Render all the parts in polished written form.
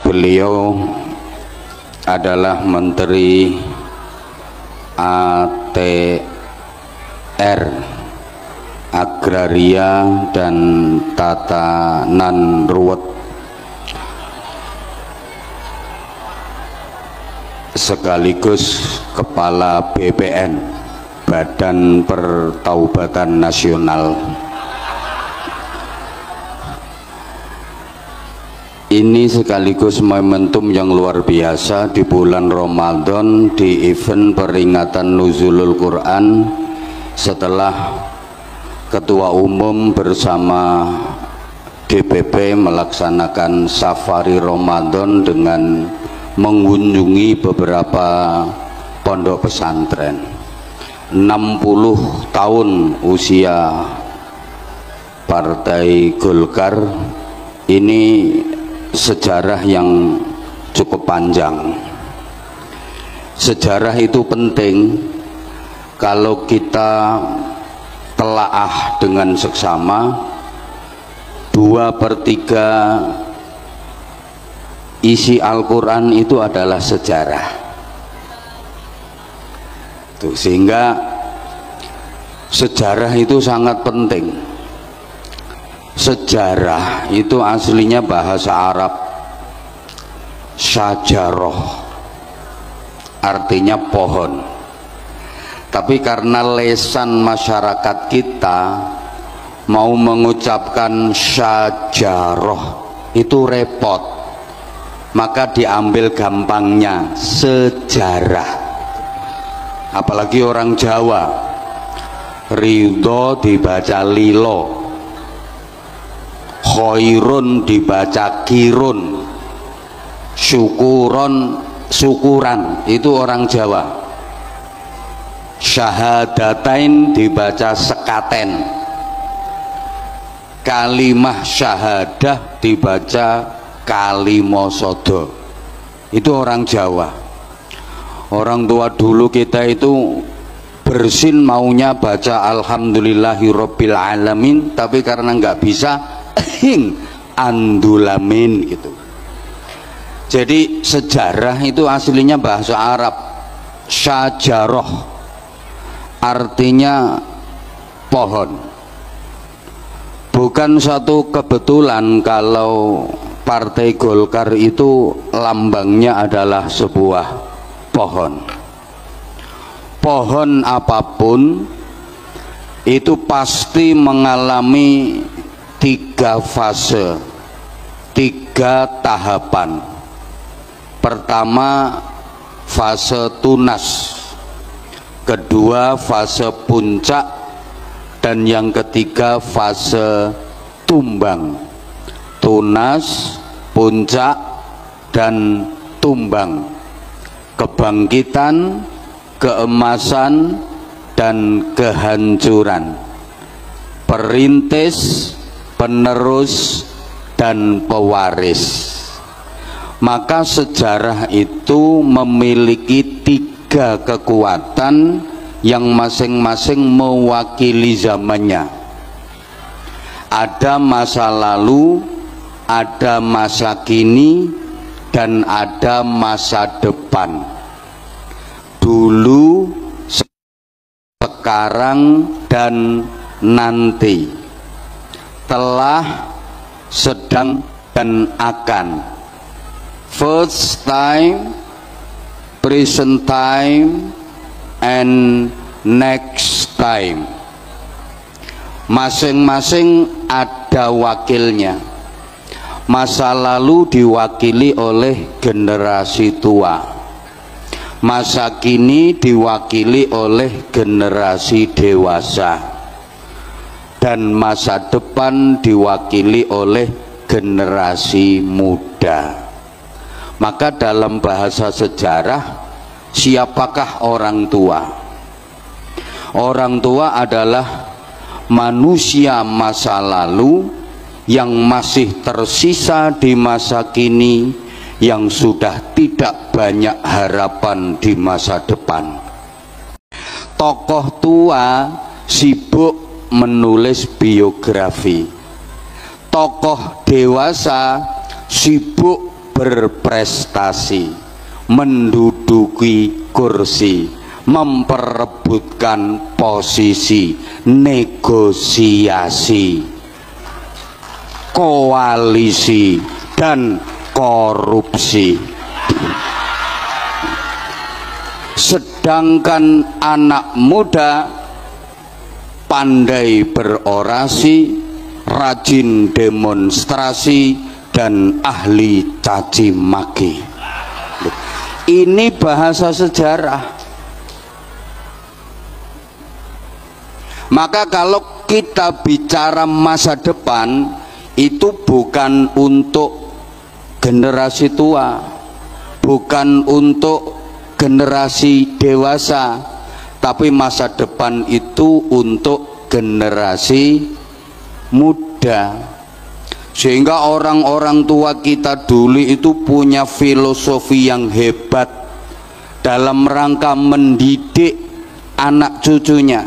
Beliau adalah Menteri ATR, Agraria dan Tatanan Ruwet, sekaligus Kepala BPN, Badan Pertaubatan Nasional. Ini sekaligus momentum yang luar biasa di bulan Ramadan, di event peringatan Nuzulul Quran, setelah Ketua Umum bersama DPP melaksanakan safari Ramadan dengan mengunjungi beberapa pondok pesantren. 60 tahun usia Partai Golkar, ini sejarah yang cukup panjang. Sejarah itu penting kalau kita telaah dengan seksama. 2/3 isi Al-Quran itu adalah sejarah. Tuh, sehingga sejarah itu sangat penting. Sejarah itu aslinya bahasa Arab syajaroh, artinya pohon. Tapi karena lesan masyarakat kita mau mengucapkan syajaroh itu repot, maka diambil gampangnya sejarah. Apalagi orang Jawa, ridho dibaca lilo, khairun dibaca kirun, syukuron syukuran, itu orang Jawa. Syahadatain dibaca sekaten, kalimah syahadah dibaca kalimosodo, itu orang Jawa. Orang tua dulu kita itu bersin maunya baca alhamdulillahirabbil alamin, tapi karena nggak bisa andulamin gitu. Jadi sejarah itu aslinya bahasa Arab syajaroh, artinya pohon. Bukan satu kebetulan kalau Partai Golkar itu lambangnya adalah sebuah pohon. Pohon apapun itu pasti mengalami 3 fase, 3 tahapan. Pertama, fase tunas, kedua fase puncak, dan yang ketiga fase tumbang. Tunas, puncak, dan tumbang. Kebangkitan, keemasan, dan kehancuran. Perintis, penerus, dan pewaris. Maka sejarah itu memiliki 3 kekuatan yang masing-masing mewakili zamannya. Ada masa lalu, ada masa kini, dan ada masa depan. Dulu, sekarang, dan nanti. Telah, sedang, dan akan. First time, present time, and next time. Masing-masing ada wakilnya. Masa lalu diwakili oleh generasi tua, masa kini diwakili oleh generasi dewasa, dan masa depan diwakili oleh generasi muda. Maka dalam bahasa sejarah, siapakah orang tua? Orang tua adalah manusia masa lalu yang masih tersisa di masa kini, yang sudah tidak banyak harapan di masa depan. Tokoh tua sibuk menulis biografi, tokoh dewasa sibuk berprestasi, menduduki kursi, memperebutkan posisi, negosiasi, koalisi, dan korupsi. Sedangkan anak muda pandai berorasi, rajin demonstrasi, dan ahli caci maki. Ini bahasa sejarah. Maka kalau kita bicara masa depan, itu bukan untuk generasi tua, bukan untuk generasi dewasa, tapi masa depan itu untuk generasi muda. Sehingga orang-orang tua kita dulu itu punya filosofi yang hebat dalam rangka mendidik anak cucunya.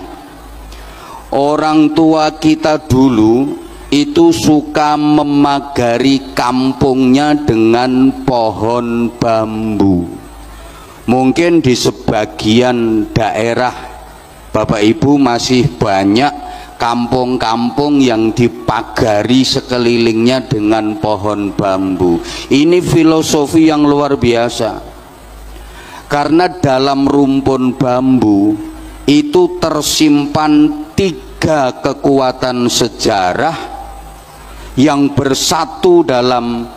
Orang tua kita dulu itu suka memagari kampungnya dengan pohon bambu. Mungkin di sebagian daerah Bapak Ibu masih banyak kampung-kampung yang dipagari sekelilingnya dengan pohon bambu. Ini filosofi yang luar biasa. Karena dalam rumpun bambu itu tersimpan 3 kekuatan sejarah yang bersatu dalam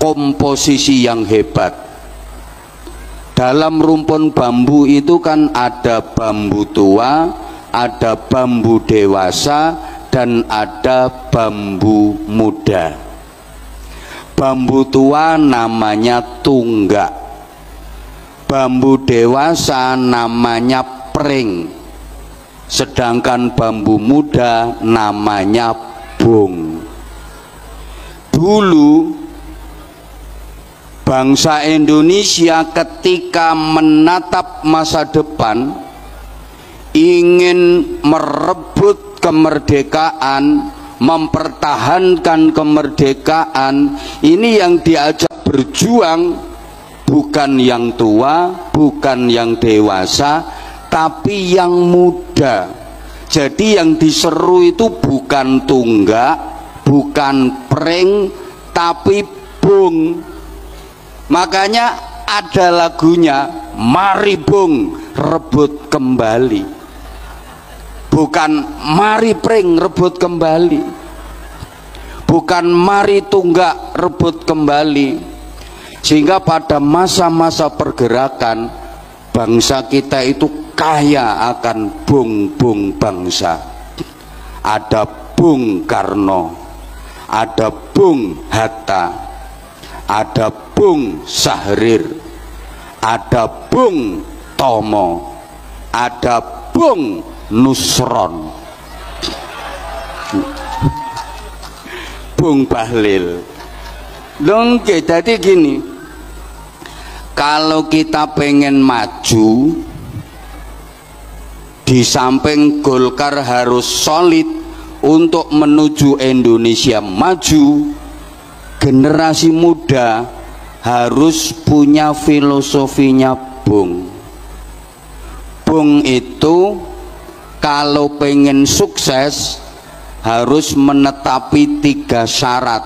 komposisi yang hebat. Dalam rumpun bambu itu kan ada bambu tua, ada bambu dewasa, dan ada bambu muda. Bambu tua namanya tunggak, bambu dewasa namanya pring, sedangkan bambu muda namanya bung. Dulu bangsa Indonesia ketika menatap masa depan, ingin merebut kemerdekaan, mempertahankan kemerdekaan, ini yang diajak berjuang bukan yang tua, bukan yang dewasa, tapi yang muda. Jadi yang diseru itu bukan tunggak, bukan pring, tapi bung. Makanya ada lagunya, mari bung rebut kembali, bukan mari pring rebut kembali, bukan mari tunggak rebut kembali. Sehingga pada masa-masa pergerakan bangsa kita itu kaya akan bung-bung bangsa. Ada Bung Karno, ada Bung Hatta, ada Bung Sahrir, ada Bung Tomo, ada Bung Nusron, Bung Bahlil. Lengke, jadi gini, kalau kita pengen maju, di samping Golkar harus solid untuk menuju Indonesia maju, generasi muda harus punya filosofinya Bung. Bung itu kalau pengen sukses harus menetapi 3 syarat.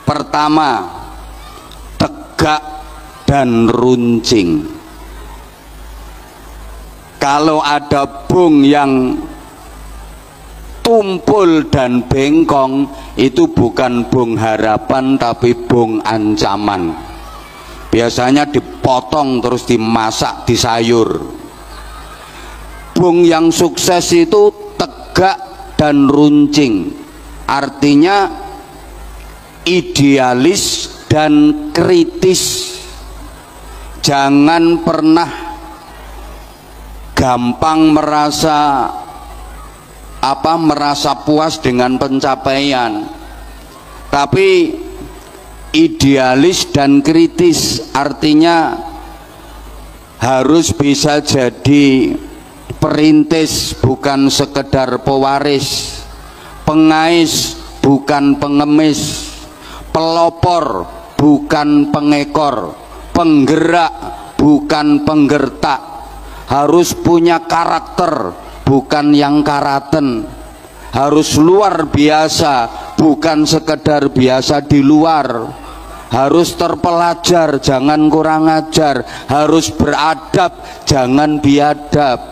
Pertama, tegak dan runcing. Kalau ada bung yang tumpul dan bengkong, itu bukan bung harapan tapi bung ancaman. Biasanya dipotong terus dimasak di sayur. Bung yang sukses itu tegak dan runcing, artinya idealis dan kritis. Jangan pernah gampang merasa puas dengan pencapaian, tapi idealis dan kritis, artinya harus bisa jadi perintis bukan sekedar pewaris, pengais bukan pengemis, pelopor bukan pengekor, penggerak bukan penggertak, harus punya karakter bukan yang karaten, harus luar biasa bukan sekedar biasa di luar, harus terpelajar jangan kurang ajar, harus beradab jangan biadab,